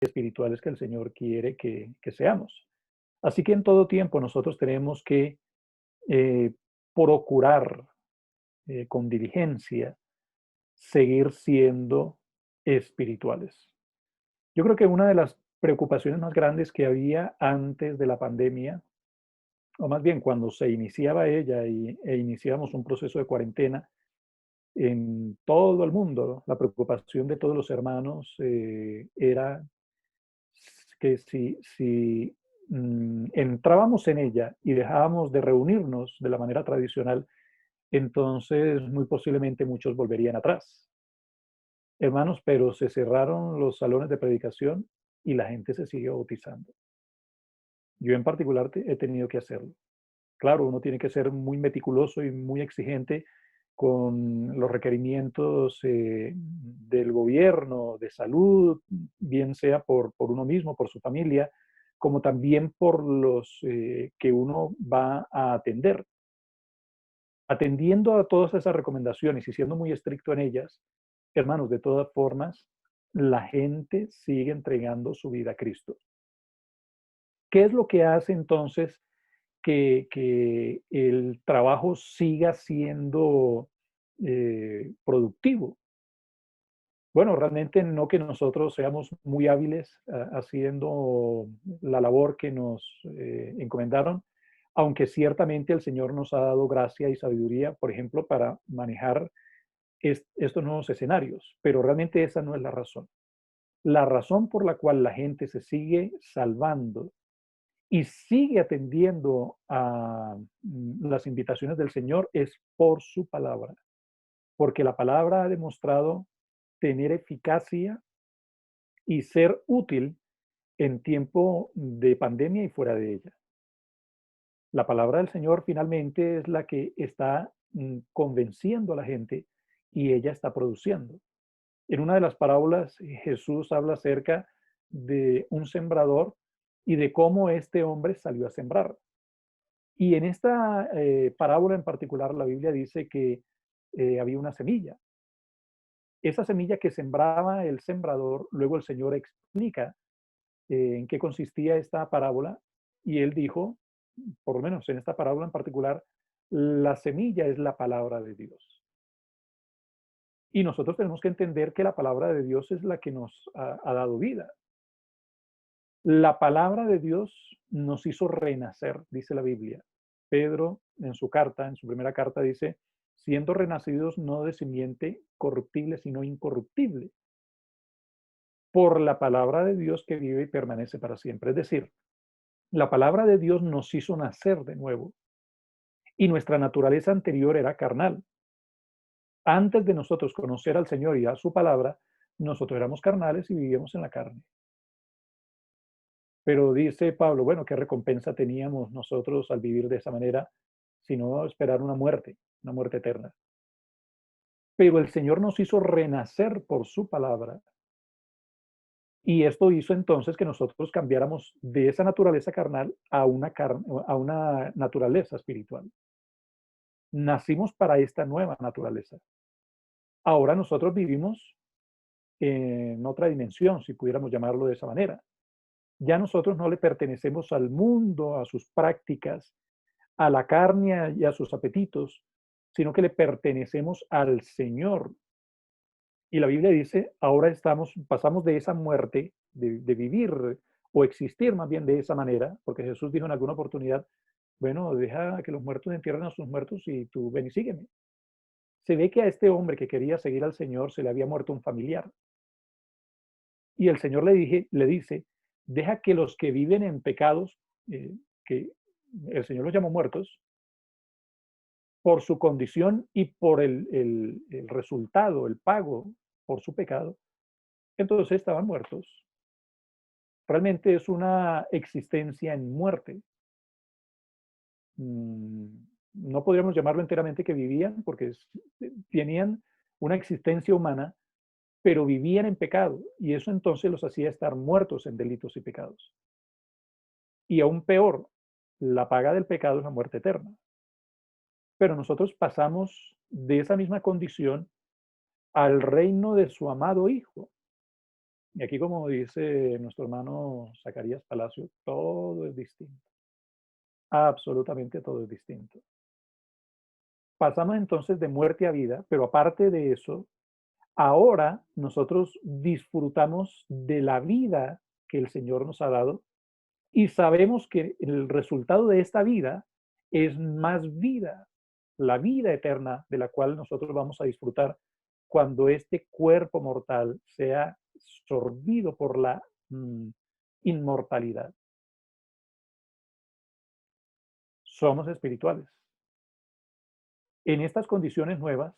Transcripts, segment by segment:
espirituales que el Señor quiere que seamos. Así que en todo tiempo nosotros tenemos que eh, procurar con diligencia seguir siendo espirituales. Yo creo que una de las preocupaciones más grandes que había antes de la pandemia, o más bien cuando se iniciaba ella e iniciamos un proceso de cuarentena en todo el mundo, la preocupación de todos los hermanos era que si entrábamos en ella y dejábamos de reunirnos de la manera tradicional, entonces muy posiblemente muchos volverían atrás. Hermanos, pero se cerraron los salones de predicación y la gente se sigue bautizando. Yo en particular he tenido que hacerlo. Claro, uno tiene que ser muy meticuloso y muy exigente con los requerimientos del gobierno, de salud, bien sea por uno mismo, por su familia, como también por los que uno va a atender. Atendiendo a todas esas recomendaciones y siendo muy estricto en ellas, hermanos, de todas formas, la gente sigue entregando su vida a Cristo. ¿Qué es lo que hace entonces que el trabajo siga siendo productivo? Bueno, realmente no que nosotros seamos muy hábiles haciendo la labor que nos encomendaron, aunque ciertamente el Señor nos ha dado gracia y sabiduría, por ejemplo, para manejar estos nuevos escenarios, pero realmente esa no es la razón. La razón por la cual la gente se sigue salvando y sigue atendiendo a las invitaciones del Señor es por su palabra, porque la palabra ha demostrado tener eficacia y ser útil en tiempo de pandemia y fuera de ella. La palabra del Señor finalmente es la que está convenciendo a la gente y ella está produciendo. En una de las parábolas, Jesús habla acerca de un sembrador y de cómo este hombre salió a sembrar. Y en esta parábola en particular, la Biblia dice que había una semilla. Esa semilla que sembraba el sembrador, luego el Señor explica en qué consistía esta parábola y él dijo, por lo menos en esta parábola en particular, la semilla es la palabra de Dios. Y nosotros tenemos que entender que la palabra de Dios es la que nos ha dado vida. La palabra de Dios nos hizo renacer, dice la Biblia. Pedro, en su carta, en su primera carta, dice, siendo renacidos no de simiente corruptible, sino incorruptible, por la palabra de Dios que vive y permanece para siempre. Es decir, la palabra de Dios nos hizo nacer de nuevo y nuestra naturaleza anterior era carnal. Antes de nosotros conocer al Señor y a su palabra, nosotros éramos carnales y vivíamos en la carne. Pero dice Pablo, bueno, ¿qué recompensa teníamos nosotros al vivir de esa manera, sino esperar una muerte eterna? Pero el Señor nos hizo renacer por su palabra. Y esto hizo entonces que nosotros cambiáramos de esa naturaleza carnal a una naturaleza espiritual. Nacimos para esta nueva naturaleza. Ahora nosotros vivimos en otra dimensión, si pudiéramos llamarlo de esa manera. Ya nosotros no le pertenecemos al mundo, a sus prácticas, a la carne y a sus apetitos, sino que le pertenecemos al Señor. Y la Biblia dice, ahora pasamos de esa muerte, de vivir o existir más bien de esa manera, porque Jesús dijo en alguna oportunidad, bueno, deja que los muertos entierren a sus muertos y tú ven y sígueme. Se ve que a este hombre que quería seguir al Señor se le había muerto un familiar. Y el Señor le dice, deja que los que viven en pecados, que el Señor los llamó muertos, por su condición y por el resultado, el pago por su pecado, entonces estaban muertos. Realmente es una existencia en muerte. Mm, no podríamos llamarlo enteramente que vivían, porque tenían una existencia humana, pero vivían en pecado, y eso entonces los hacía estar muertos en delitos y pecados. Y aún peor, la paga del pecado es la muerte eterna. Pero nosotros pasamos de esa misma condición al reino de su amado Hijo. Y aquí, como dice nuestro hermano Zacarías Palacio, todo es distinto. Absolutamente todo es distinto. Pasamos entonces de muerte a vida, pero aparte de eso, ahora nosotros disfrutamos de la vida que el Señor nos ha dado y sabemos que el resultado de esta vida es más vida, la vida eterna de la cual nosotros vamos a disfrutar cuando este cuerpo mortal sea absorbido por la mm, inmortalidad. Somos espirituales. En estas condiciones nuevas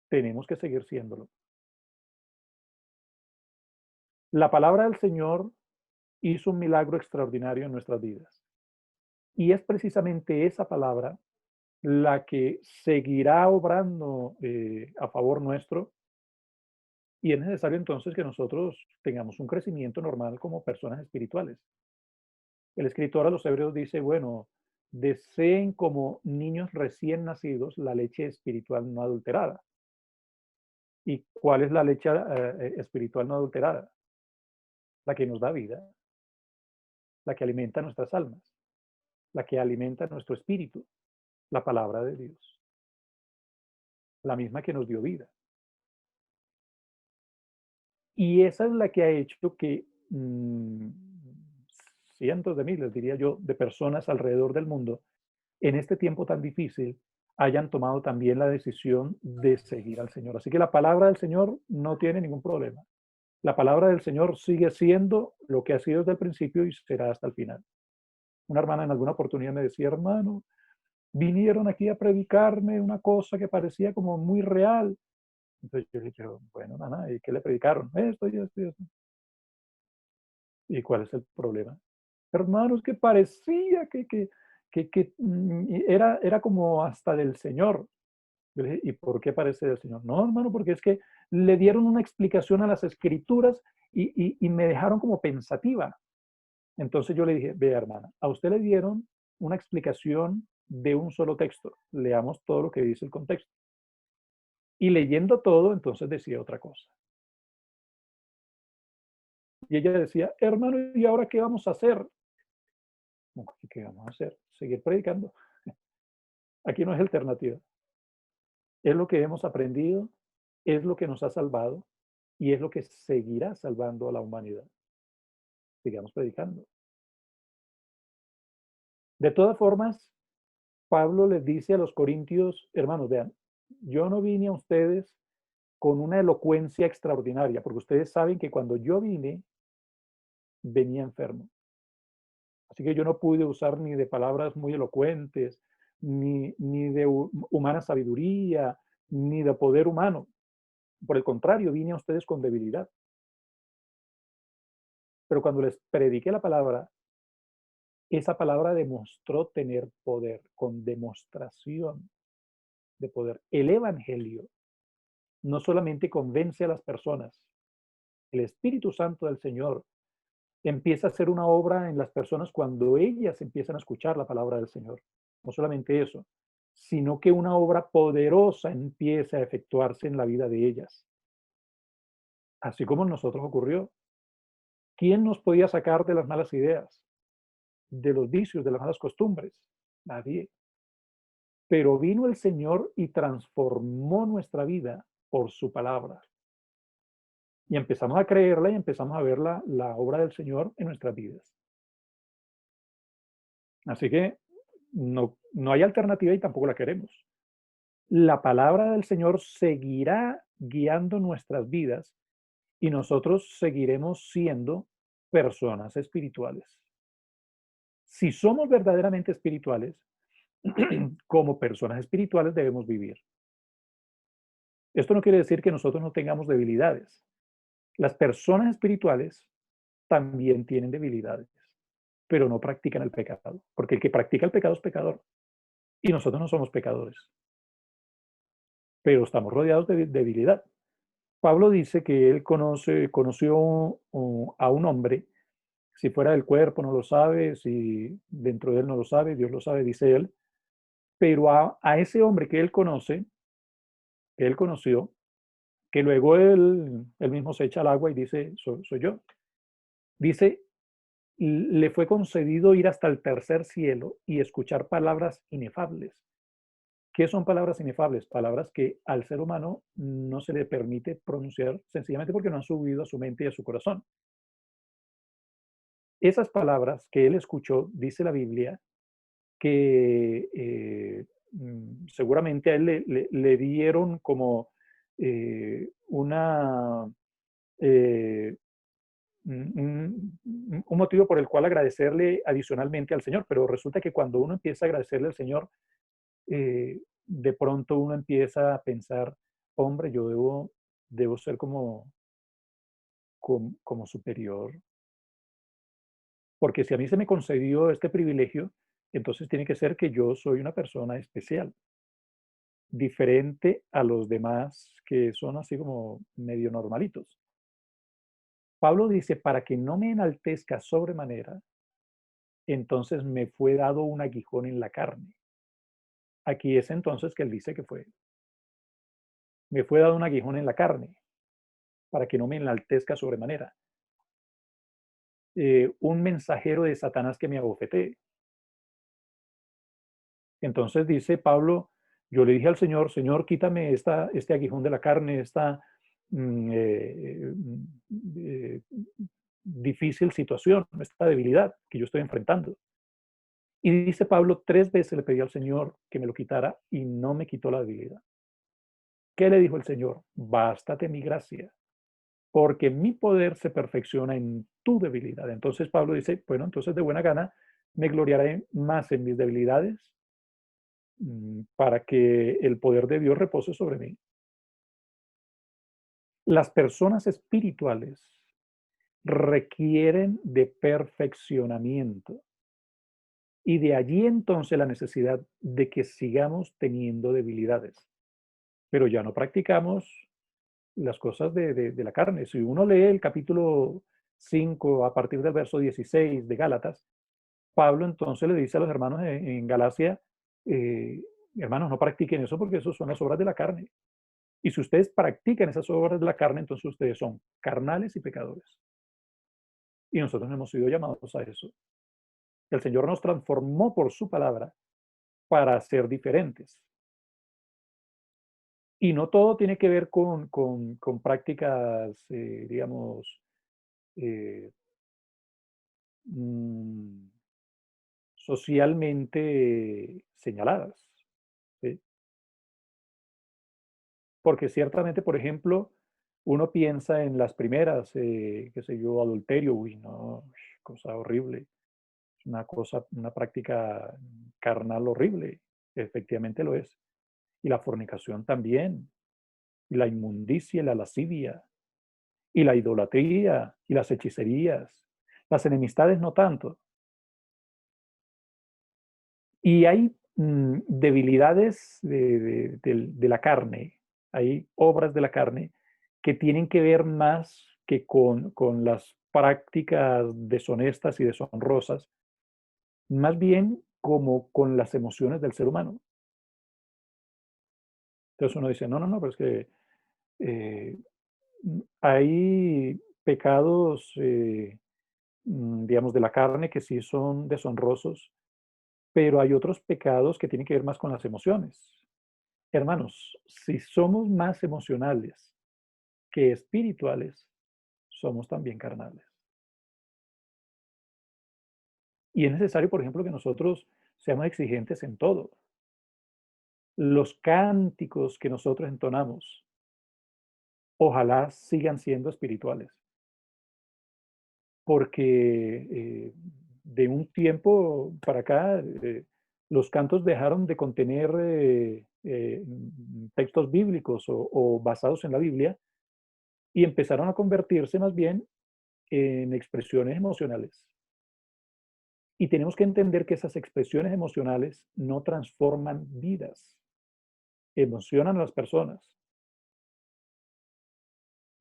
tenemos que seguir siéndolo. La palabra del Señor hizo un milagro extraordinario en nuestras vidas. Y es precisamente esa palabra la que seguirá obrando a favor nuestro, y es necesario entonces que nosotros tengamos un crecimiento normal como personas espirituales. El escritor a los Hebreos dice, bueno, deseen como niños recién nacidos la leche espiritual no adulterada. ¿Y cuál es la leche espiritual no adulterada? La que nos da vida, la que alimenta nuestras almas, la que alimenta nuestro espíritu, la palabra de Dios, la misma que nos dio vida. Y esa es la que ha hecho que cientos de miles, diría yo, de personas alrededor del mundo, en este tiempo tan difícil, hayan tomado también la decisión de seguir al Señor. Así que la palabra del Señor no tiene ningún problema. La palabra del Señor sigue siendo lo que ha sido desde el principio y será hasta el final. Una hermana en alguna oportunidad me decía, hermano, vinieron aquí a predicarme una cosa que parecía como muy real. Entonces yo le dije, bueno, nana, ¿y qué le predicaron? Esto y esto y esto. ¿Y cuál es el problema? Hermanos, que parecía que era como hasta del Señor. Yo le dije, ¿y por qué parece del Señor? No, hermano, porque es que le dieron una explicación a las escrituras y me dejaron como pensativa. Entonces yo le dije, vea, hermana, a usted le dieron una explicación de un solo texto. Leamos todo lo que dice el contexto. Y leyendo todo, entonces decía otra cosa. Y ella decía, hermano, ¿y ahora qué vamos a hacer? ¿Qué vamos a hacer? Seguir predicando. Aquí no es alternativa. Es lo que hemos aprendido, es lo que nos ha salvado y es lo que seguirá salvando a la humanidad. Sigamos predicando. De todas formas, Pablo les dice a los corintios, hermanos, vean, yo no vine a ustedes con una elocuencia extraordinaria, porque ustedes saben que cuando yo vine, venía enfermo. Así que yo no pude usar ni de palabras muy elocuentes, ni de humana sabiduría, ni de poder humano. Por el contrario, vine a ustedes con debilidad. Pero cuando les prediqué la palabra, esa palabra demostró tener poder, con demostración de poder. El Evangelio no solamente convence a las personas, el Espíritu Santo del Señor empieza a hacer una obra en las personas cuando ellas empiezan a escuchar la palabra del Señor. No solamente eso, sino que una obra poderosa empieza a efectuarse en la vida de ellas. Así como en nosotros ocurrió. ¿Quién nos podía sacar de las malas ideas, de los vicios, de las malas costumbres? Nadie. Pero vino el Señor y transformó nuestra vida por su palabra. Y empezamos a creerla y empezamos a ver la obra del Señor en nuestras vidas. Así que no hay alternativa y tampoco la queremos. La palabra del Señor seguirá guiando nuestras vidas y nosotros seguiremos siendo personas espirituales. Si somos verdaderamente espirituales, como personas espirituales debemos vivir. Esto no quiere decir que nosotros no tengamos debilidades. Las personas espirituales también tienen debilidades, pero no practican el pecado, porque el que practica el pecado es pecador y nosotros no somos pecadores, pero estamos rodeados de debilidad. Pablo dice que él conoció a un hombre, si fuera del cuerpo no lo sabe, si dentro de él no lo sabe, Dios lo sabe, dice él, pero a ese hombre que él conoció, que luego él mismo se echa al agua y dice, soy yo. Dice, le fue concedido ir hasta el tercer cielo y escuchar palabras inefables. ¿Qué son palabras inefables? Palabras que al ser humano no se le permite pronunciar sencillamente porque no han subido a su mente y a su corazón. Esas palabras que él escuchó, dice la Biblia, que seguramente a él le dieron como una, eh, un motivo por el cual agradecerle adicionalmente al Señor, pero resulta que cuando uno empieza a agradecerle al Señor, de pronto uno empieza a pensar, hombre, yo debo ser como superior, porque si a mí se me concedió este privilegio, entonces tiene que ser que yo soy una persona especial, diferente a los demás que son así como medio normalitos. Pablo dice, para que no me enaltezca sobremanera, entonces me fue dado un aguijón en la carne. Aquí es entonces que él dice que me fue dado un aguijón en la carne, para que no me enaltezca sobremanera. Un mensajero de Satanás que me abofetee. Entonces dice Pablo, yo le dije al Señor, Señor, quítame este aguijón de la carne, esta mm, eh, eh, difícil situación, esta debilidad que yo estoy enfrentando. Y dice Pablo, 3 veces le pedí al Señor que me lo quitara y no me quitó la debilidad. ¿Qué le dijo el Señor? Bástate mi gracia, porque mi poder se perfecciona en tu debilidad. Entonces Pablo dice, bueno, entonces de buena gana me gloriaré más en mis debilidades para que el poder de Dios repose sobre mí. Las personas espirituales requieren de perfeccionamiento y de allí entonces la necesidad de que sigamos teniendo debilidades, pero ya no practicamos las cosas de la carne. Si uno lee el capítulo 5 a partir del verso 16 de Gálatas, Pablo entonces le dice a los hermanos en Galacia, eh, hermanos, no practiquen eso porque eso son las obras de la carne. Y si ustedes practican esas obras de la carne, entonces ustedes son carnales y pecadores. Y nosotros hemos sido llamados a eso. El Señor nos transformó por su palabra para ser diferentes. Y no todo tiene que ver con prácticas, digamos, eh, mm, socialmente señaladas. ¿Sí? Porque ciertamente, por ejemplo, uno piensa en las primeras, qué sé yo, adulterio, uy, no, cosa horrible. Es una cosa, una práctica carnal horrible. Efectivamente lo es. Y la fornicación también, y la inmundicia, y la lascivia, y la idolatría, y las hechicerías. Las enemistades no tanto. Y hay debilidades de la carne, hay obras de la carne que tienen que ver más que con las prácticas deshonestas y deshonrosas, más bien como con las emociones del ser humano. Entonces uno dice, no, no, no, pero es que eh, hay pecados, digamos, de la carne que sí son deshonrosos, pero hay otros pecados que tienen que ver más con las emociones. Hermanos, si somos más emocionales que espirituales, somos también carnales. Y es necesario, por ejemplo, que nosotros seamos exigentes en todo. Los cánticos que nosotros entonamos, ojalá sigan siendo espirituales, porque de un tiempo para acá, los cantos dejaron de contener textos bíblicos o basados en la Biblia y empezaron a convertirse más bien en expresiones emocionales. Y tenemos que entender que esas expresiones emocionales no transforman vidas, emocionan a las personas.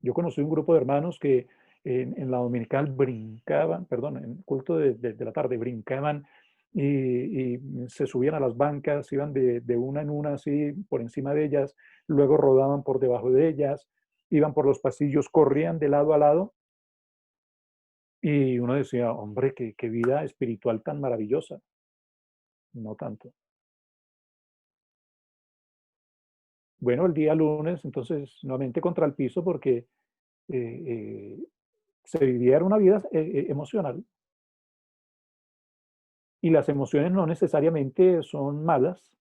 Yo conocí un grupo de hermanos que en la dominical brincaban, perdón, en el culto de la tarde brincaban y se subían a las bancas, iban de una en una así por encima de ellas, luego rodaban por debajo de ellas, iban por los pasillos, corrían de lado a lado y uno decía, hombre, qué vida espiritual tan maravillosa. No tanto. Bueno, el día lunes, entonces, nuevamente contra el piso porque eh, eh, se viviera una vida emocional y las emociones no necesariamente son malas,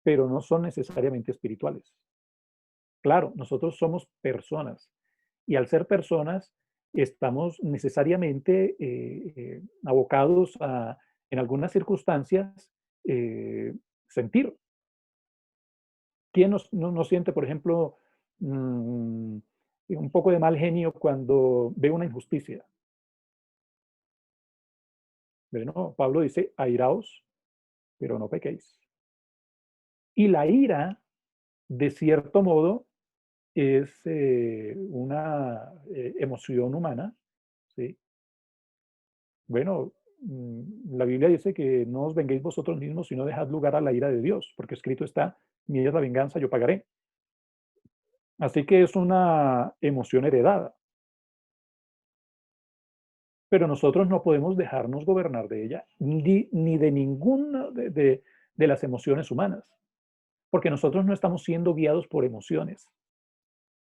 pero no son necesariamente espirituales. Claro, nosotros somos personas y al ser personas estamos necesariamente abocados a, en algunas circunstancias, eh, sentir. ¿Quién no siente, por ejemplo, mm, un poco de mal genio cuando ve una injusticia? Bueno, Pablo dice, airaos, pero no pequéis. Y la ira, de cierto modo, es una emoción humana, ¿sí? Bueno, la Biblia dice que no os venguéis vosotros mismos, sino dejad lugar a la ira de Dios, porque escrito está, mía es la venganza, yo pagaré. Así que es una emoción heredada, pero nosotros no podemos dejarnos gobernar de ella, ni de ninguna de las emociones humanas, porque nosotros no estamos siendo guiados por emociones.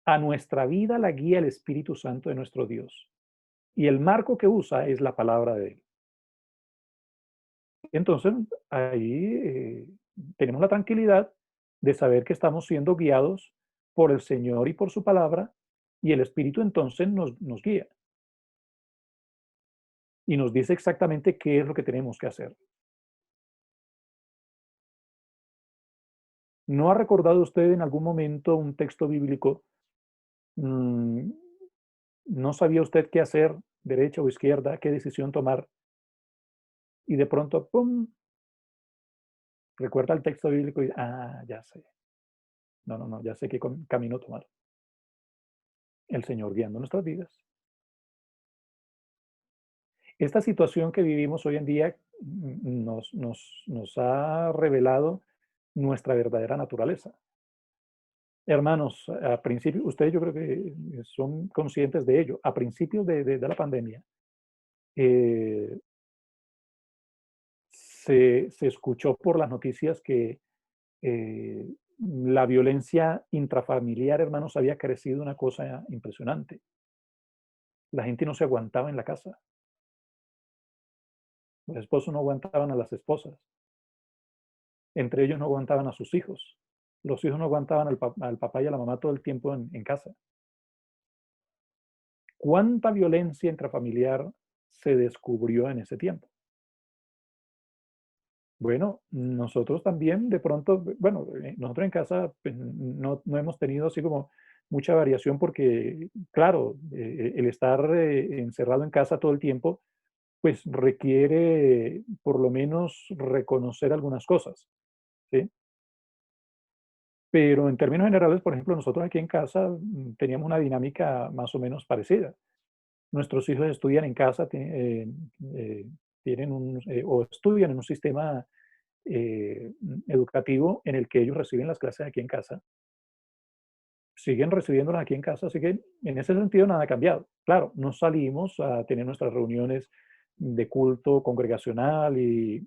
A nuestra vida la guía el Espíritu Santo de nuestro Dios, y el marco que usa es la palabra de Él. Entonces, ahí tenemos la tranquilidad de saber que estamos siendo guiados por el Señor y por su palabra, y el Espíritu entonces nos guía y nos dice exactamente qué es lo que tenemos que hacer. ¿No ha recordado usted en algún momento un texto bíblico? mm, ¿No sabía usted qué hacer, derecha o izquierda, qué decisión tomar? Y de pronto, ¡pum!, recuerda el texto bíblico y, ya sé. No, no, no, ya sé qué camino tomar. El Señor guiando nuestras vidas. Esta situación que vivimos hoy en día nos ha revelado nuestra verdadera naturaleza. Hermanos, a principios, ustedes yo creo que son conscientes de ello. A principios de la pandemia, eh, se escuchó por las noticias que eh, la violencia intrafamiliar, hermanos, había crecido una cosa impresionante. La gente no se aguantaba en la casa. Los esposos no aguantaban a las esposas. Entre ellos no aguantaban a sus hijos. Los hijos no aguantaban al papá y a la mamá todo el tiempo en casa. ¿Cuánta violencia intrafamiliar se descubrió en ese tiempo? Bueno, nosotros también de pronto, bueno, nosotros en casa pues, no hemos tenido así como mucha variación porque, claro, el estar encerrado en casa todo el tiempo, pues requiere por lo menos reconocer algunas cosas, ¿sí? Pero en términos generales, por ejemplo, nosotros aquí en casa teníamos una dinámica más o menos parecida. Nuestros hijos estudian en casa, eh, tienen o estudian en un sistema educativo en el que ellos reciben las clases aquí en casa, siguen recibiéndolas aquí en casa, así que en ese sentido nada ha cambiado. Claro, no salimos a tener nuestras reuniones de culto congregacional y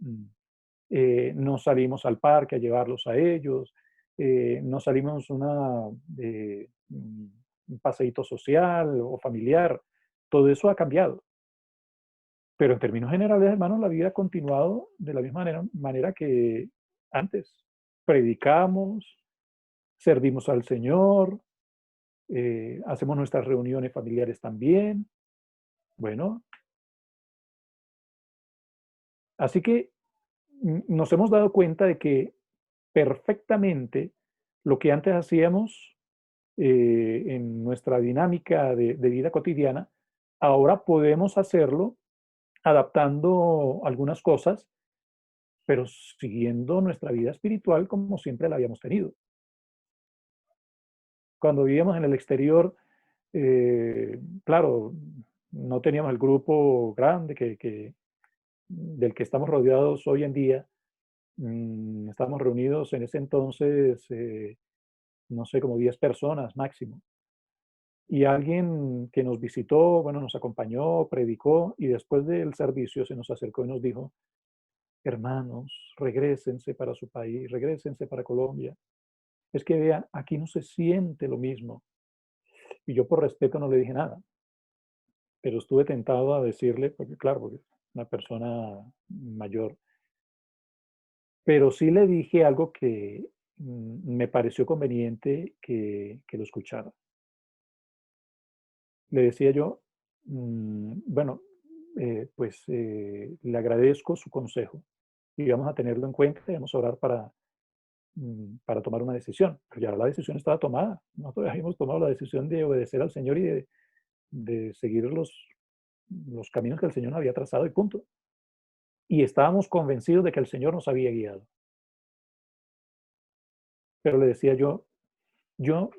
no salimos al parque a llevarlos a ellos, no salimos un paseíto social o familiar, todo eso ha cambiado. Pero en términos generales, hermanos, la vida ha continuado de la misma manera que antes. Predicamos, servimos al Señor, hacemos nuestras reuniones familiares también. Bueno, así que nos hemos dado cuenta de que perfectamente lo que antes hacíamos en nuestra dinámica de vida cotidiana, ahora podemos hacerlo adaptando algunas cosas, pero siguiendo nuestra vida espiritual como siempre la habíamos tenido. Cuando vivíamos en el exterior, claro, no teníamos el grupo grande del que estamos rodeados hoy en día. Estamos reunidos en ese entonces, no sé, como 10 personas máximo. Y alguien que nos visitó, bueno, nos acompañó, predicó y después del servicio se nos acercó y nos dijo, hermanos, regrésense para su país, regrésense para Colombia. Es que vean, aquí no se siente lo mismo. Y yo por respeto no le dije nada, pero estuve tentado a decirle, porque claro, porque es una persona mayor, pero sí le dije algo que me pareció conveniente que lo escuchara. Le decía yo, bueno, le agradezco su consejo y vamos a tenerlo en cuenta y vamos a orar para tomar una decisión. Pero ya la decisión estaba tomada. Nosotros habíamos tomado la decisión de obedecer al Señor y de seguir los caminos que el Señor nos había trazado y punto. Y estábamos convencidos de que el Señor nos había guiado. Pero le decía yo, yo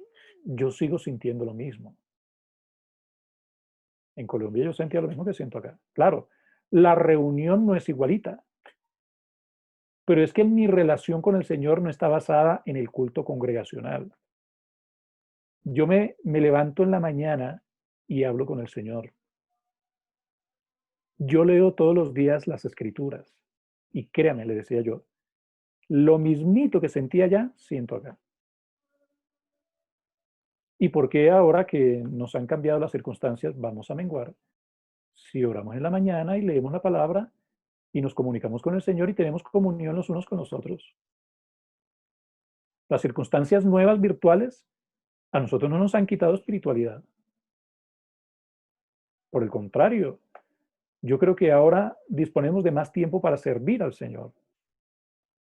sigo sintiendo lo mismo. En Colombia yo sentía lo mismo que siento acá. Claro, la reunión no es igualita, pero es que mi relación con el Señor no está basada en el culto congregacional. Yo me levanto en la mañana y hablo con el Señor. Yo leo todos los días las escrituras y créame, le decía yo, lo mismito que sentía allá, siento acá. ¿Y por qué ahora que nos han cambiado las circunstancias vamos a menguar? Si oramos en la mañana y leemos la palabra y nos comunicamos con el Señor y tenemos comunión los unos con los otros. Las circunstancias nuevas virtuales a nosotros no nos han quitado espiritualidad. Por el contrario, yo creo que ahora disponemos de más tiempo para servir al Señor.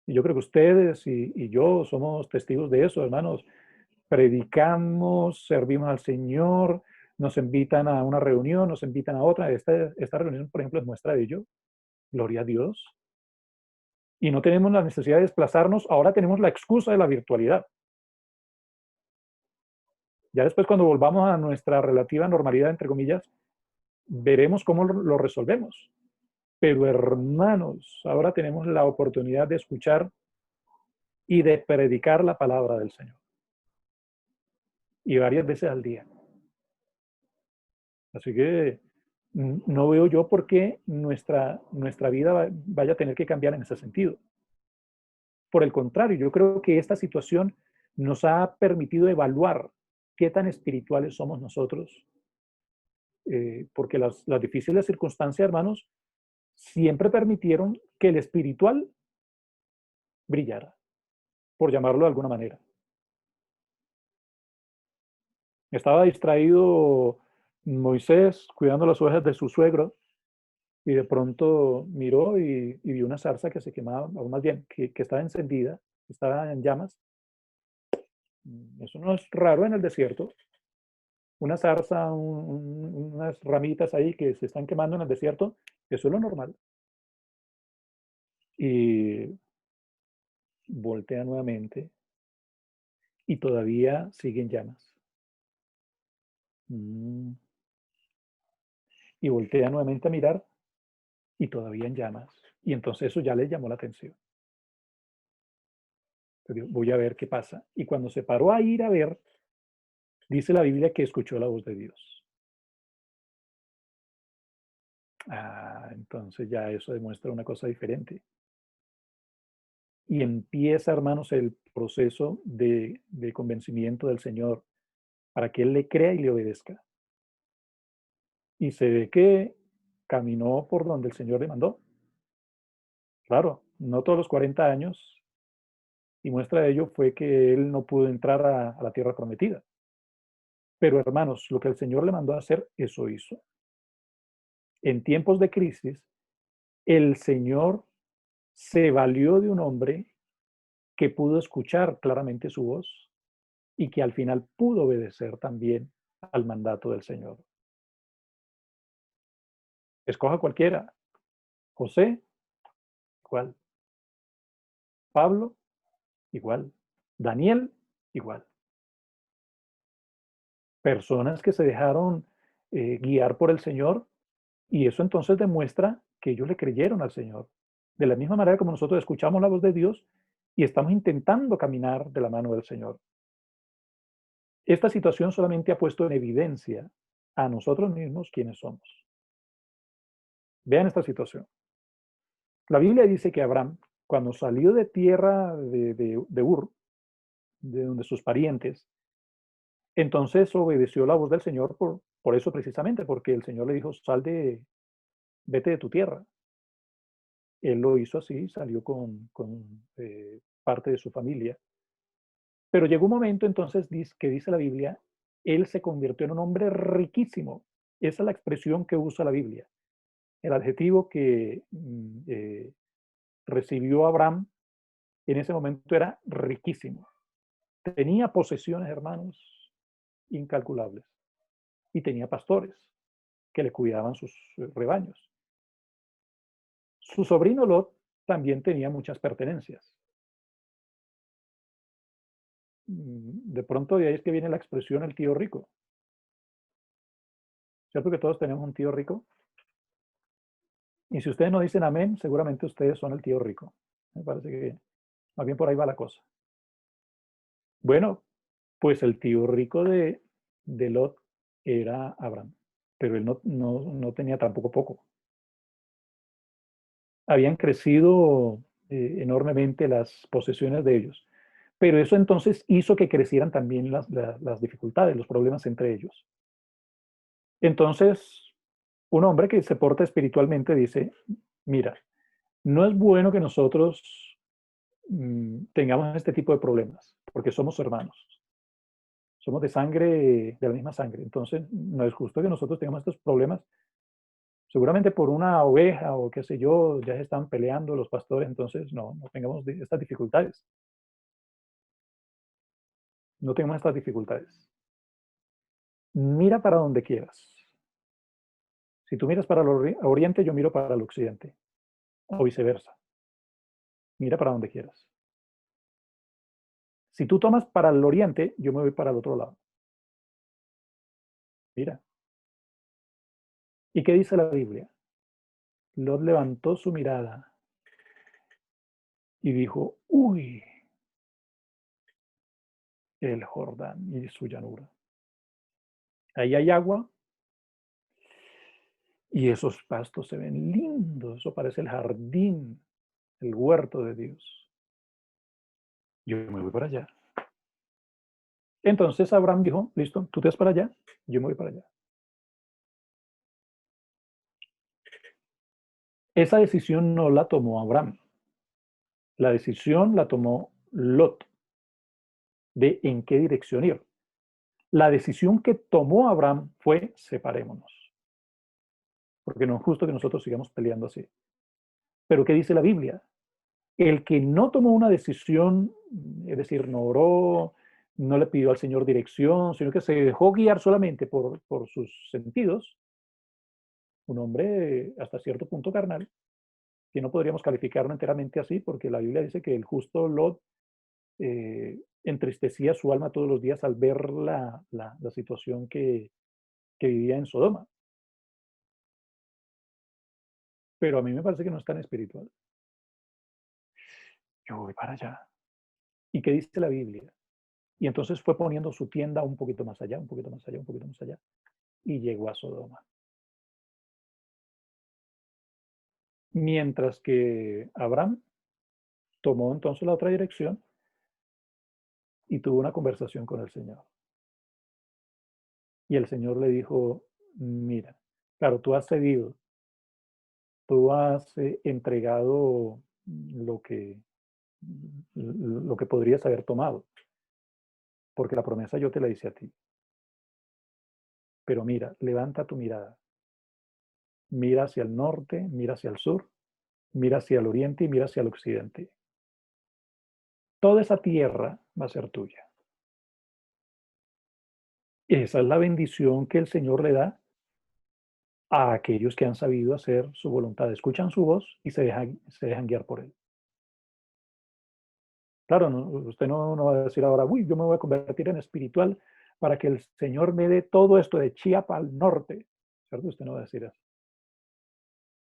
Y yo creo que ustedes y yo somos testigos de eso, hermanos. Predicamos, servimos al Señor, nos invitan a una reunión, nos invitan a otra. Esta reunión, por ejemplo, es muestra de ello. Gloria a Dios. Y no tenemos la necesidad de desplazarnos. Ahora tenemos la excusa de la virtualidad. Ya después, cuando volvamos a nuestra relativa normalidad, entre comillas, veremos cómo lo resolvemos. Pero hermanos, ahora tenemos la oportunidad de escuchar y de predicar la palabra del Señor. Y varias veces al día. Así que no veo yo por qué nuestra vida vaya a tener que cambiar en ese sentido. Por el contrario, yo creo que esta situación nos ha permitido evaluar qué tan espirituales somos nosotros, porque las difíciles circunstancias, hermanos, siempre permitieron que el espiritual brillara, por llamarlo de alguna manera. Estaba distraído Moisés cuidando las ovejas de su suegro y de pronto miró y vio una zarza que se quemaba, o más bien, que estaba encendida, estaba en llamas. Eso no es raro en el desierto. Una zarza, unas ramitas ahí que se están quemando en el desierto, eso es lo normal. Y voltea nuevamente y todavía siguen llamas. Y voltea nuevamente a mirar y todavía en llamas. Y entonces eso ya le llamó la atención. Entonces, voy a ver qué pasa. Y cuando se paró a ir a ver, dice la Biblia que escuchó la voz de Dios. Entonces ya eso demuestra una cosa diferente. Y empieza, hermanos, el proceso de convencimiento del Señor para que Él le crea y le obedezca. Y se ve que caminó por donde el Señor le mandó. Claro, no todos los 40 años, y muestra de ello fue que él no pudo entrar a la tierra prometida. Pero hermanos, lo que el Señor le mandó a hacer, eso hizo. En tiempos de crisis, el Señor se valió de un hombre que pudo escuchar claramente su voz y que al final pudo obedecer también al mandato del Señor. Escoja cualquiera. José, igual. Pablo, igual. Daniel, igual. Personas que se dejaron guiar por el Señor y eso entonces demuestra que ellos le creyeron al Señor. De la misma manera como nosotros escuchamos la voz de Dios y estamos intentando caminar de la mano del Señor. Esta situación solamente ha puesto en evidencia a nosotros mismos quiénes somos. Vean esta situación. La Biblia dice que Abraham, cuando salió de tierra de Ur, de donde sus parientes, entonces obedeció la voz del Señor por eso precisamente, porque el Señor le dijo, vete de tu tierra. Él lo hizo así, salió con parte de su familia. Pero llegó un momento entonces que dice la Biblia, él se convirtió en un hombre riquísimo. Esa es la expresión que usa la Biblia. El adjetivo que recibió Abraham en ese momento era riquísimo. Tenía posesiones, hermanos, incalculables. Y tenía pastores que le cuidaban sus rebaños. Su sobrino Lot también tenía muchas pertenencias. De pronto de ahí es que viene la expresión el tío rico. ¿Cierto que todos tenemos un tío rico? Y si ustedes no dicen amén, seguramente ustedes son el tío rico. Me parece que más bien por ahí va la cosa. Bueno, pues el tío rico de Lot era Abraham, pero él no tenía tampoco poco. Habían crecido enormemente las posesiones de ellos, pero eso entonces hizo que crecieran también las dificultades, los problemas entre ellos. Entonces, un hombre que se porta espiritualmente dice, mira, no es bueno que nosotros tengamos este tipo de problemas, porque somos hermanos, somos de sangre, de la misma sangre. Entonces, no es justo que nosotros tengamos estos problemas. Seguramente por una oveja o qué sé yo, ya se están peleando los pastores, entonces no tengamos estas dificultades. No tengamos estas dificultades. Mira para donde quieras. Si tú miras para el oriente, yo miro para el occidente, o viceversa. Mira para donde quieras. Si tú tomas para el oriente, yo me voy para el otro lado. Mira. ¿Y qué dice la Biblia? Lot levantó su mirada y dijo, uy, el Jordán y su llanura. Ahí hay agua y esos pastos se ven lindos. Eso parece el jardín, el huerto de Dios. Yo me voy para allá. Entonces Abraham dijo, listo, tú te vas para allá, yo me voy para allá. Esa decisión no la tomó Abraham. La decisión la tomó Lot de en qué dirección ir. La decisión que tomó Abraham fue separémonos, porque no es justo que nosotros sigamos peleando así. Pero ¿qué dice la Biblia? El que no tomó una decisión, es decir, no oró, no le pidió al Señor dirección, sino que se dejó guiar solamente por sus sentidos, un hombre hasta cierto punto carnal, que no podríamos calificarlo enteramente así, porque la Biblia dice que el justo Lot entristecía su alma todos los días al ver la situación que vivía en Sodoma. Pero a mí me parece que no es tan espiritual. Yo voy para allá. ¿Y qué dice la Biblia? Y entonces fue poniendo su tienda un poquito más allá, un poquito más allá, un poquito más allá, y llegó a Sodoma. Mientras que Abraham tomó entonces la otra dirección y tuvo una conversación con el Señor. Y el Señor le dijo, mira, claro, tú has cedido, tú has entregado lo que podrías haber tomado, porque la promesa yo te la hice a ti. Pero mira, levanta tu mirada, mira hacia el norte, mira hacia el sur, mira hacia el oriente y mira hacia el occidente. Toda esa tierra va a ser tuya. Esa es la bendición que el Señor le da a aquellos que han sabido hacer su voluntad. Escuchan su voz y se dejan guiar por él. Claro, usted no va a decir ahora, uy, yo me voy a convertir en espiritual para que el Señor me dé todo esto de Chiapas al norte. ¿Cierto? Usted no va a decir eso.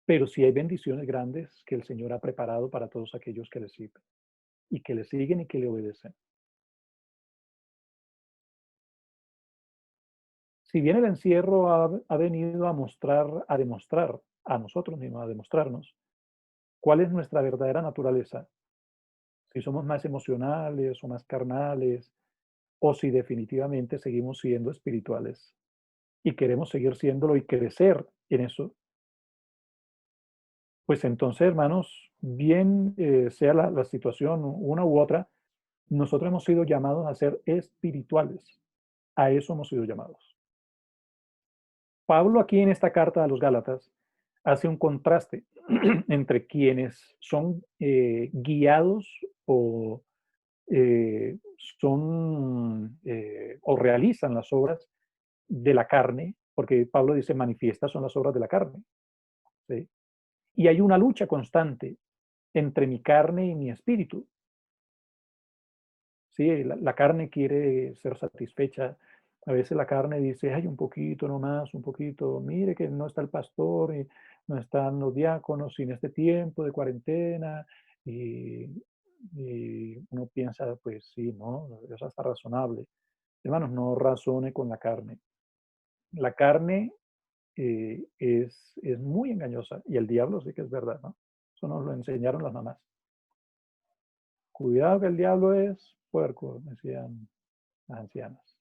Pero sí hay bendiciones grandes que el Señor ha preparado para todos aquellos que le siguen y que le siguen y que le obedecen. Si bien el encierro ha venido a mostrar, a demostrar a nosotros mismos, a demostrarnos cuál es nuestra verdadera naturaleza, si somos más emocionales o más carnales, o si definitivamente seguimos siendo espirituales y queremos seguir siéndolo y crecer en eso, pues entonces, hermanos, bien sea la situación una u otra, nosotros hemos sido llamados a ser espirituales. A eso hemos sido llamados. Pablo aquí en esta carta a los Gálatas hace un contraste entre quienes son guiados o o realizan las obras de la carne, porque Pablo dice manifiestas son las obras de la carne, ¿sí? Y hay una lucha constante entre mi carne y mi espíritu. Sí, la carne quiere ser satisfecha. A veces la carne dice, ay, un poquito nomás, un poquito. Mire que no está el pastor y no están los diáconos en este tiempo de cuarentena. Y, y uno piensa, pues sí, ¿no? Eso está razonable. Hermanos, no razone con la carne. La carne es muy engañosa y el diablo sí que es verdad, ¿no? Eso nos lo enseñaron las mamás. Cuidado que el diablo es puerco, decían las ancianas.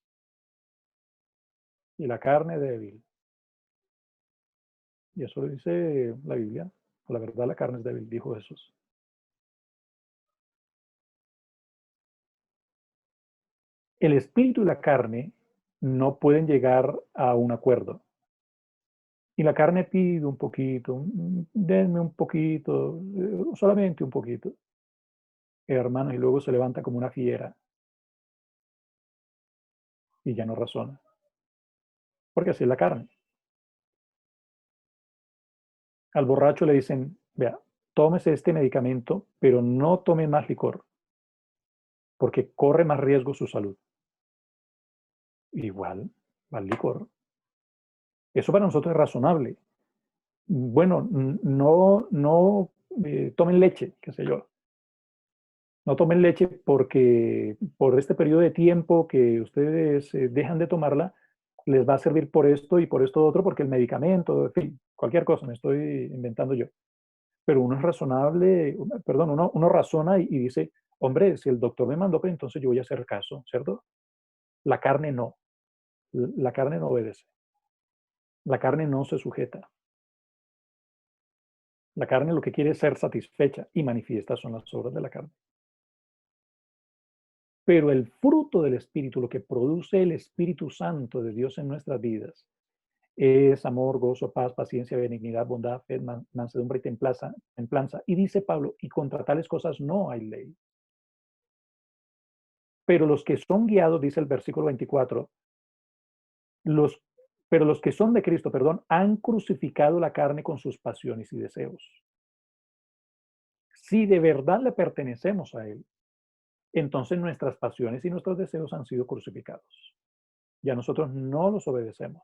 Y la carne débil. Y eso lo dice la Biblia. La verdad, la carne es débil, dijo Jesús. El espíritu y la carne no pueden llegar a un acuerdo. Y la carne pide un poquito, denme un poquito, solamente un poquito, hermanos, y luego se levanta como una fiera y ya no razona, porque así es la carne. Al borracho le dicen, vea, tómese este medicamento, pero no tome más licor, porque corre más riesgo su salud. Igual, al licor. Eso para nosotros es razonable. Bueno, no tomen leche, qué sé yo. No tomen leche porque por este periodo de tiempo que ustedes dejan de tomarla, les va a servir por esto y por esto otro, porque el medicamento, en fin, cualquier cosa, me estoy inventando yo. Pero uno es razonable, perdón, uno razona y dice, hombre, si el doctor me mandó, pues entonces yo voy a hacer caso, ¿cierto? La carne no, la carne no obedece, la carne no se sujeta. La carne lo que quiere es ser satisfecha y manifiestas son las obras de la carne. Pero el fruto del Espíritu, lo que produce el Espíritu Santo de Dios en nuestras vidas, es amor, gozo, paz, paciencia, benignidad, bondad, fe, mansedumbre y templanza. Y dice Pablo, y contra tales cosas no hay ley. Pero los que son guiados, dice el versículo 24, los, pero los que son de Cristo, perdón, han crucificado la carne con sus pasiones y deseos. Si de verdad le pertenecemos a Él, entonces nuestras pasiones y nuestros deseos han sido crucificados. Ya nosotros no los obedecemos.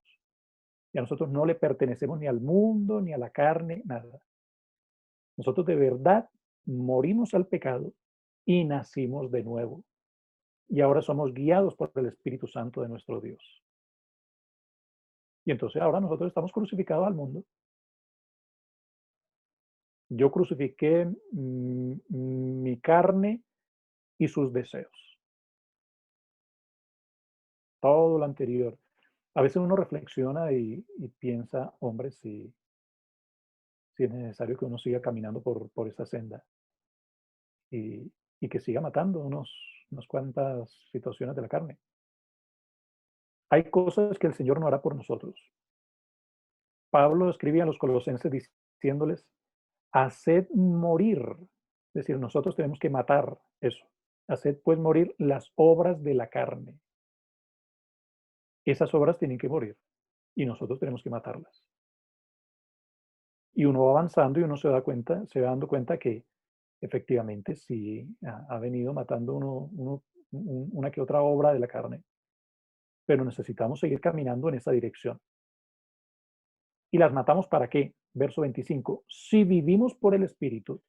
Ya nosotros no le pertenecemos ni al mundo, ni a la carne, nada. Nosotros de verdad morimos al pecado y nacimos de nuevo. Y ahora somos guiados por el Espíritu Santo de nuestro Dios. Y entonces ahora nosotros estamos crucificados al mundo. Yo crucifiqué mi carne y sus deseos. Todo lo anterior. A veces uno reflexiona y piensa, hombre, si es necesario que uno siga caminando por esa senda y, y que siga matando unas cuantas situaciones de la carne. Hay cosas que el Señor no hará por nosotros. Pablo escribía a los colosenses diciéndoles, haced morir. Es decir, nosotros tenemos que matar eso. Haced pues morir las obras de la carne. Esas obras tienen que morir y nosotros tenemos que matarlas. Y uno va avanzando y uno se va dando cuenta que efectivamente sí ha venido matando una que otra obra de la carne, pero necesitamos seguir caminando en esa dirección. ¿Y las matamos para qué? Verso 25. Si vivimos por el Espíritu,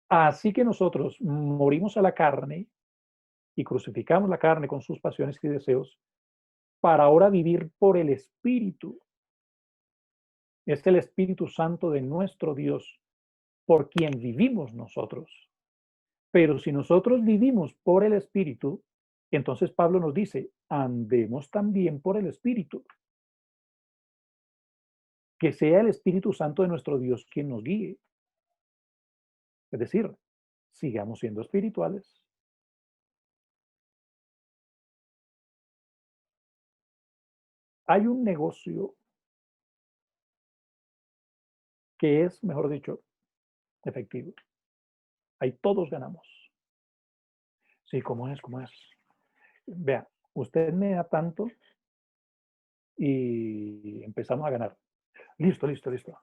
así que nosotros morimos a la carne y crucificamos la carne con sus pasiones y deseos, para ahora vivir por el Espíritu. Es el Espíritu Santo de nuestro Dios, por quien vivimos nosotros. Pero si nosotros vivimos por el Espíritu, entonces Pablo nos dice, andemos también por el Espíritu. Que sea el Espíritu Santo de nuestro Dios quien nos guíe. Es decir, sigamos siendo espirituales. Hay un negocio que es, mejor dicho, efectivo. Ahí todos ganamos. Sí, ¿cómo es? ¿Cómo es? Vea, usted me da tanto y empezamos a ganar. Listo, listo, listo.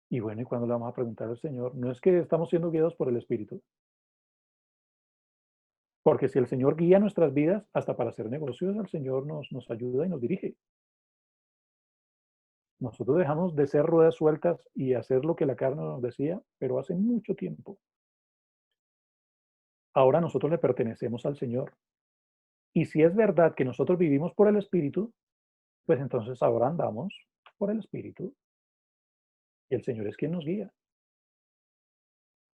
Y bueno, ¿y cuando le vamos a preguntar al Señor? No es que estamos siendo guiados por el Espíritu, porque si el Señor guía nuestras vidas, hasta para hacer negocios, el Señor nos ayuda y nos dirige. Nosotros dejamos de ser ruedas sueltas y hacer lo que la carne nos decía, pero hace mucho tiempo. Ahora nosotros le pertenecemos al Señor. Y si es verdad que nosotros vivimos por el Espíritu, pues entonces ahora andamos por el Espíritu. Y el Señor es quien nos guía.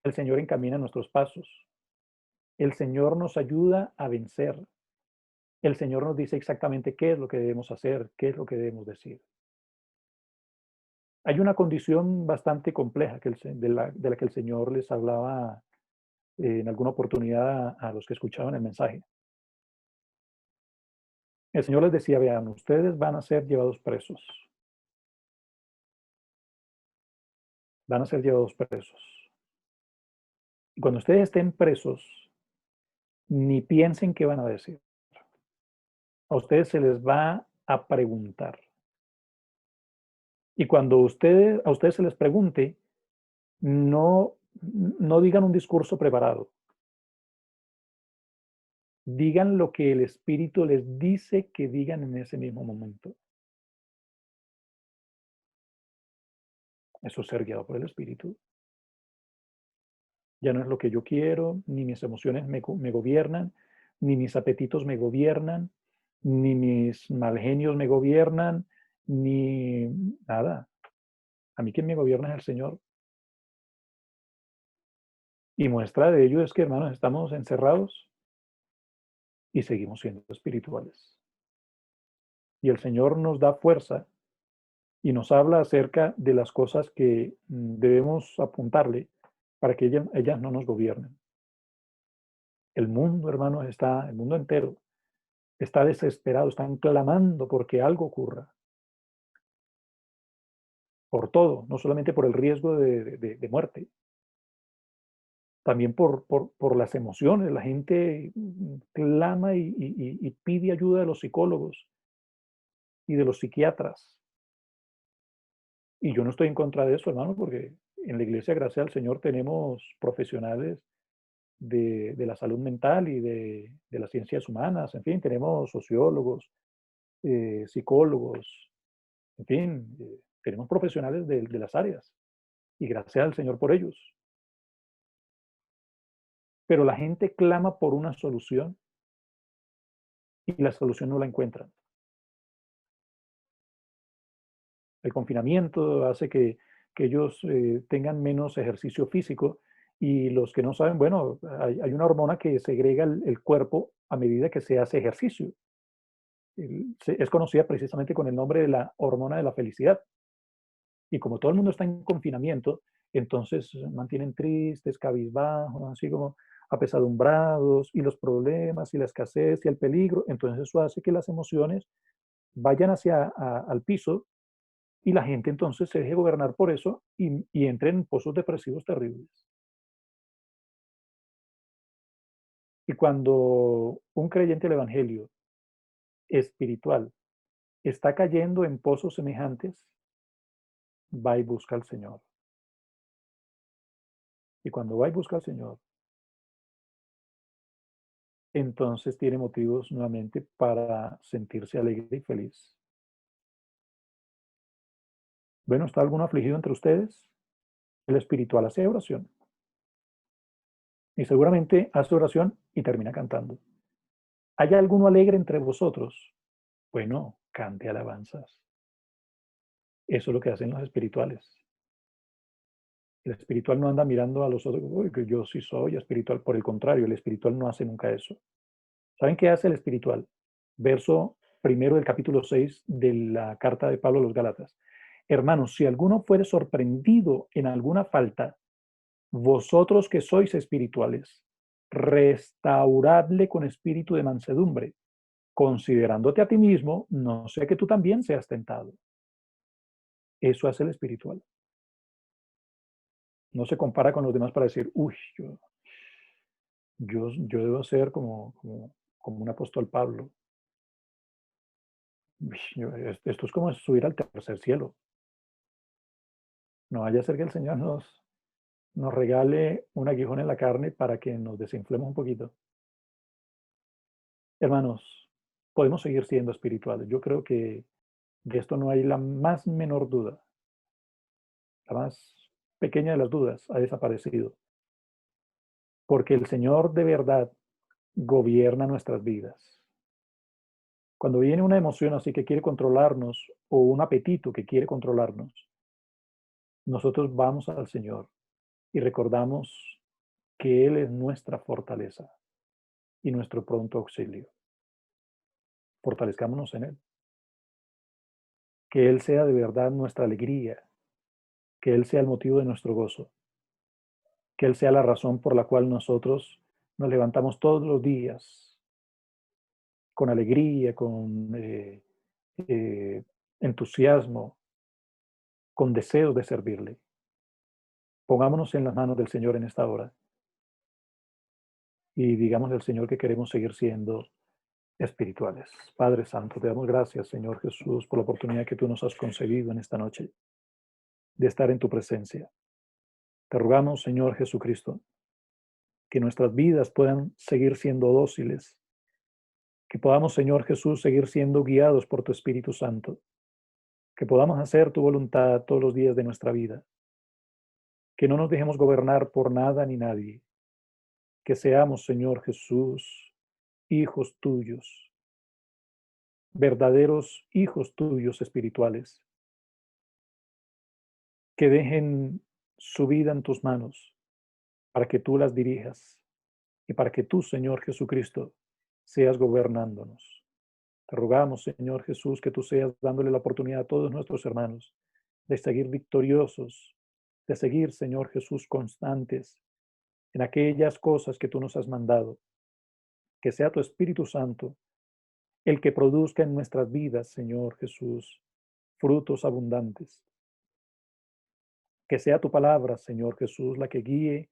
El Señor encamina nuestros pasos. El Señor nos ayuda a vencer. El Señor nos dice exactamente qué es lo que debemos hacer, qué es lo que debemos decir. Hay una condición bastante compleja de la que el Señor les hablaba en alguna oportunidad a los que escuchaban el mensaje. El Señor les decía, vean, ustedes van a ser llevados presos, van a ser llevados presos. Y cuando ustedes estén presos, ni piensen qué van a decir. A ustedes se les va a preguntar. Y cuando a ustedes se les pregunte, no digan un discurso preparado. Digan lo que el Espíritu les dice que digan en ese mismo momento. Eso es ser guiado por el Espíritu. Ya no es lo que yo quiero, ni mis emociones me gobiernan, ni mis apetitos me gobiernan, ni mis mal genios me gobiernan, ni nada. A mí quien me gobierna es el Señor. Y muestra de ello es que, hermanos, estamos encerrados y seguimos siendo espirituales. Y el Señor nos da fuerza y nos habla acerca de las cosas que debemos apuntarle para que ellas no nos gobiernen. El mundo, hermanos, el mundo entero está desesperado, están clamando porque algo ocurra. Por todo, no solamente por el riesgo de muerte, también por las emociones. La gente clama y pide ayuda de los psicólogos y de los psiquiatras. Y yo no estoy en contra de eso, hermano, porque en la iglesia, gracias al Señor, tenemos profesionales de la salud mental y de las ciencias humanas, en fin, tenemos sociólogos, psicólogos, en fin, tenemos profesionales de las áreas y gracias al Señor por ellos. Pero la gente clama por una solución y la solución no la encuentran. El confinamiento hace que ellos tengan menos ejercicio físico y los que no saben, bueno, hay una hormona que segrega el cuerpo a medida que se hace ejercicio. Es conocida precisamente con el nombre de la hormona de la felicidad. Y como todo el mundo está en confinamiento, entonces mantienen tristes, cabizbajos, así como apesadumbrados, y los problemas y la escasez y el peligro. Entonces eso hace que las emociones vayan al piso y la gente entonces se deje gobernar por eso y entre en pozos depresivos terribles. Y cuando un creyente del Evangelio espiritual está cayendo en pozos semejantes, va y busca al Señor. Y cuando va y busca al Señor, entonces tiene motivos nuevamente para sentirse alegre y feliz. Bueno, ¿está alguno afligido entre ustedes? El espiritual hace oración. Y seguramente hace oración y termina cantando. ¿Hay alguno alegre entre vosotros? Bueno, cante alabanzas. Eso es lo que hacen los espirituales. El espiritual no anda mirando a los otros, uy, que yo sí soy espiritual. Por el contrario, el espiritual no hace nunca eso. ¿Saben qué hace el espiritual? Verso primero del capítulo 6 de la carta de Pablo a los Gálatas. Hermanos, si alguno fuere sorprendido en alguna falta, vosotros que sois espirituales, restauradle con espíritu de mansedumbre, considerándote a ti mismo, no sea que tú también seas tentado. Eso hace el espiritual. No se compara con los demás para decir, uy, yo debo ser como un apóstol Pablo. Uy, esto es como subir al tercer cielo. No vaya a ser que el Señor nos regale un aguijón en la carne para que nos desinflemos un poquito. Hermanos, podemos seguir siendo espirituales. Yo creo que de esto no hay la más menor duda. La más pequeña de las dudas ha desaparecido. Porque el Señor de verdad gobierna nuestras vidas. Cuando viene una emoción así que quiere controlarnos o un apetito que quiere controlarnos, nosotros vamos al Señor y recordamos que Él es nuestra fortaleza y nuestro pronto auxilio. Fortalezcámonos en Él. Que Él sea de verdad nuestra alegría, que Él sea el motivo de nuestro gozo, que Él sea la razón por la cual nosotros nos levantamos todos los días con alegría, con eh, entusiasmo, con deseos de servirle. Pongámonos en las manos del Señor en esta hora y digamos al Señor que queremos seguir siendo espirituales. Padre Santo, te damos gracias, Señor Jesús, por la oportunidad que tú nos has concedido en esta noche de estar en tu presencia. Te rogamos, Señor Jesucristo, que nuestras vidas puedan seguir siendo dóciles, que podamos, Señor Jesús, seguir siendo guiados por tu Espíritu Santo, que podamos hacer tu voluntad todos los días de nuestra vida, que no nos dejemos gobernar por nada ni nadie, que seamos, Señor Jesús, hijos tuyos, verdaderos hijos tuyos espirituales, que dejen su vida en tus manos para que tú las dirijas y para que tú, Señor Jesucristo, seas gobernándonos. Te rogamos, Señor Jesús, que tú seas dándole la oportunidad a todos nuestros hermanos de seguir victoriosos, de seguir, Señor Jesús, constantes en aquellas cosas que tú nos has mandado. Que sea tu Espíritu Santo el que produzca en nuestras vidas, Señor Jesús, frutos abundantes. Que sea tu palabra, Señor Jesús, la que guíe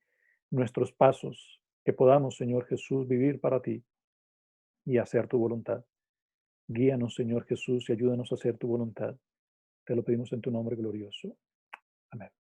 nuestros pasos, que podamos, Señor Jesús, vivir para ti y hacer tu voluntad. Guíanos, Señor Jesús, y ayúdanos a hacer tu voluntad. Te lo pedimos en tu nombre glorioso. Amén.